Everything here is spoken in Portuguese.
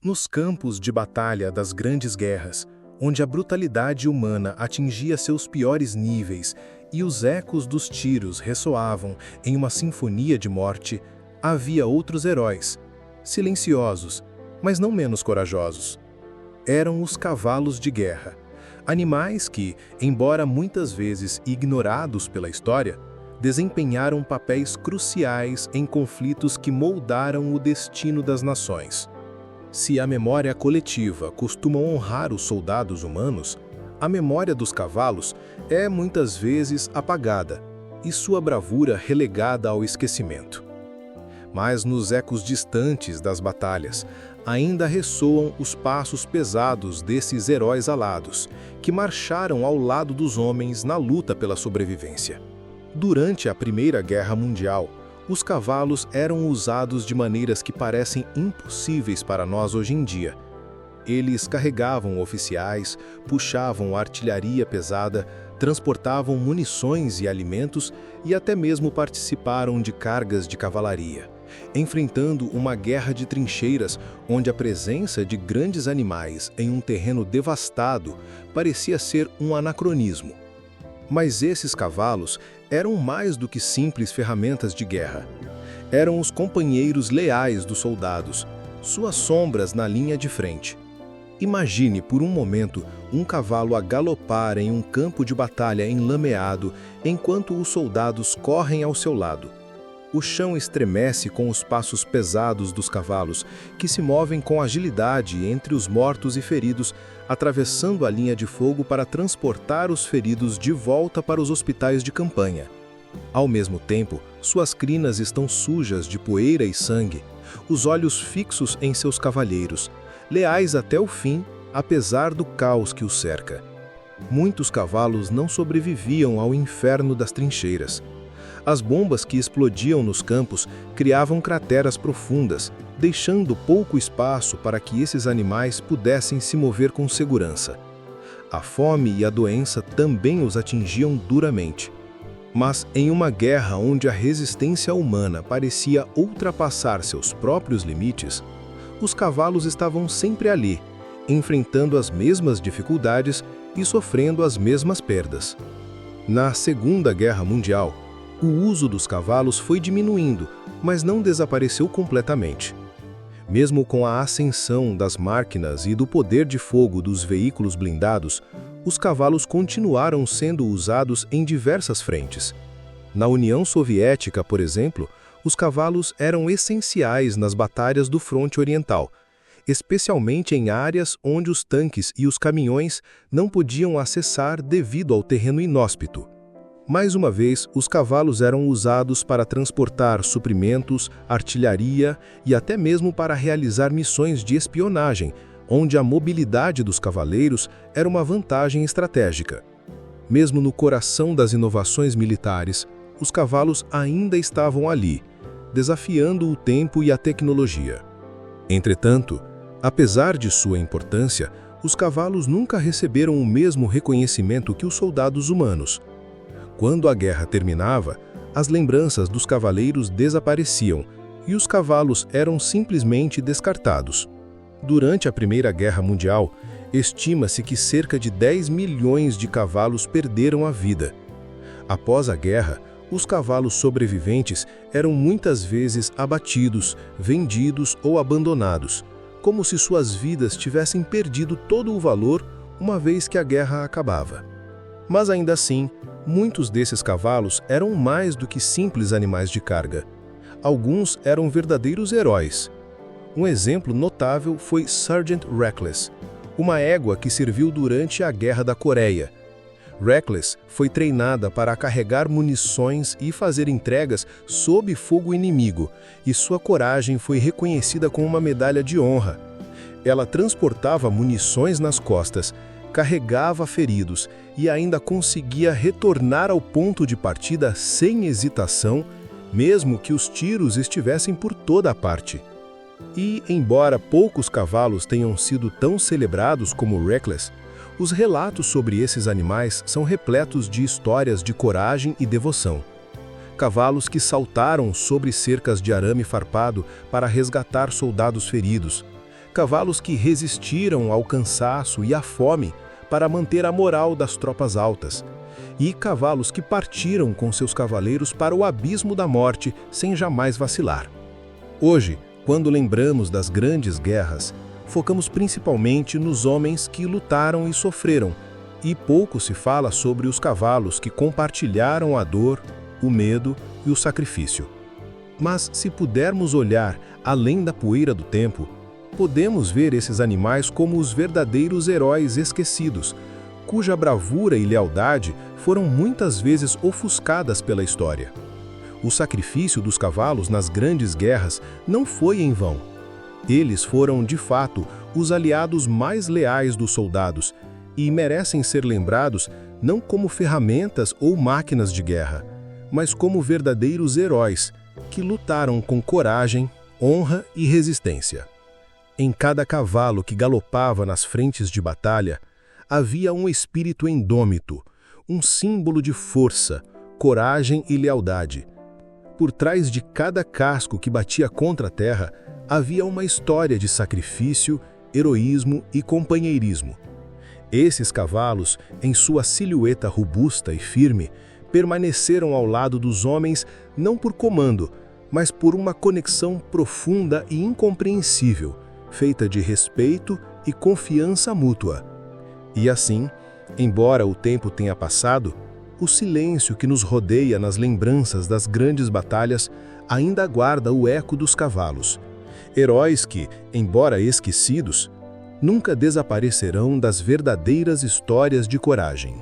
Nos campos de batalha das grandes guerras, onde a brutalidade humana atingia seus piores níveis e os ecos dos tiros ressoavam em uma sinfonia de morte, havia outros heróis, silenciosos, mas não menos corajosos. Eram os cavalos de guerra, animais que, embora muitas vezes ignorados pela história, desempenharam papéis cruciais em conflitos que moldaram o destino das nações. Se a memória coletiva costuma honrar os soldados humanos, a memória dos cavalos é muitas vezes apagada e sua bravura relegada ao esquecimento. Mas nos ecos distantes das batalhas, ainda ressoam os passos pesados desses heróis alados, que marcharam ao lado dos homens na luta pela sobrevivência. Durante a Primeira Guerra Mundial, os cavalos eram usados de maneiras que parecem impossíveis para nós hoje em dia. Eles carregavam oficiais, puxavam artilharia pesada, transportavam munições e alimentos e até mesmo participaram de cargas de cavalaria, enfrentando uma guerra de trincheiras onde a presença de grandes animais em um terreno devastado parecia ser um anacronismo. Mas esses cavalos eram mais do que simples ferramentas de guerra. Eram os companheiros leais dos soldados, suas sombras na linha de frente. Imagine por um momento um cavalo a galopar em um campo de batalha enlameado enquanto os soldados correm ao seu lado. O chão estremece com os passos pesados dos cavalos, que se movem com agilidade entre os mortos e feridos, atravessando a linha de fogo para transportar os feridos de volta para os hospitais de campanha. Ao mesmo tempo, suas crinas estão sujas de poeira e sangue, os olhos fixos em seus cavalheiros, leais até o fim, apesar do caos que os cerca. Muitos cavalos não sobreviviam ao inferno das trincheiras. As bombas que explodiam nos campos criavam crateras profundas, deixando pouco espaço para que esses animais pudessem se mover com segurança. A fome e a doença também os atingiam duramente. Mas em uma guerra onde a resistência humana parecia ultrapassar seus próprios limites, os cavalos estavam sempre ali, enfrentando as mesmas dificuldades e sofrendo as mesmas perdas. Na Segunda Guerra Mundial, o uso dos cavalos foi diminuindo, mas não desapareceu completamente. Mesmo com a ascensão das máquinas e do poder de fogo dos veículos blindados, os cavalos continuaram sendo usados em diversas frentes. Na União Soviética, por exemplo, os cavalos eram essenciais nas batalhas do fronte oriental, especialmente em áreas onde os tanques e os caminhões não podiam acessar devido ao terreno inóspito. Mais uma vez, os cavalos eram usados para transportar suprimentos, artilharia e até mesmo para realizar missões de espionagem, onde a mobilidade dos cavaleiros era uma vantagem estratégica. Mesmo no coração das inovações militares, os cavalos ainda estavam ali, desafiando o tempo e a tecnologia. Entretanto, apesar de sua importância, os cavalos nunca receberam o mesmo reconhecimento que os soldados humanos. Quando a guerra terminava, as lembranças dos cavaleiros desapareciam e os cavalos eram simplesmente descartados. Durante a Primeira Guerra Mundial, estima-se que cerca de 10 milhões de cavalos perderam a vida. Após a guerra, os cavalos sobreviventes eram muitas vezes abatidos, vendidos ou abandonados, como se suas vidas tivessem perdido todo o valor uma vez que a guerra acabava. Mas ainda assim, muitos desses cavalos eram mais do que simples animais de carga. Alguns eram verdadeiros heróis. Um exemplo notável foi Sergeant Reckless, uma égua que serviu durante a Guerra da Coreia. Reckless foi treinada para carregar munições e fazer entregas sob fogo inimigo, e sua coragem foi reconhecida com uma medalha de honra. Ela transportava munições nas costas, carregava feridos e ainda conseguia retornar ao ponto de partida sem hesitação, mesmo que os tiros estivessem por toda a parte. E, embora poucos cavalos tenham sido tão celebrados como Reckless, os relatos sobre esses animais são repletos de histórias de coragem e devoção. Cavalos que saltaram sobre cercas de arame farpado para resgatar soldados feridos. cavalos que resistiram ao cansaço e à fome para manter a moral das tropas altas, e cavalos que partiram com seus cavaleiros para o abismo da morte sem jamais vacilar. Hoje, quando lembramos das grandes guerras, focamos principalmente nos homens que lutaram e sofreram, e pouco se fala sobre os cavalos que compartilharam a dor, o medo e o sacrifício. Mas se pudermos olhar além da poeira do tempo, podemos ver esses animais como os verdadeiros heróis esquecidos, cuja bravura e lealdade foram muitas vezes ofuscadas pela história. O sacrifício dos cavalos nas grandes guerras não foi em vão. Eles foram, de fato, os aliados mais leais dos soldados e merecem ser lembrados não como ferramentas ou máquinas de guerra, mas como verdadeiros heróis que lutaram com coragem, honra e resistência. Em cada cavalo que galopava nas frentes de batalha, havia um espírito indômito, um símbolo de força, coragem e lealdade. Por trás de cada casco que batia contra a terra, havia uma história de sacrifício, heroísmo e companheirismo. Esses cavalos, em sua silhueta robusta e firme, permaneceram ao lado dos homens não por comando, mas por uma conexão profunda e incompreensível, feita de respeito e confiança mútua. E assim, embora o tempo tenha passado, o silêncio que nos rodeia nas lembranças das grandes batalhas ainda guarda o eco dos cavalos. Heróis que, embora esquecidos, nunca desaparecerão das verdadeiras histórias de coragem.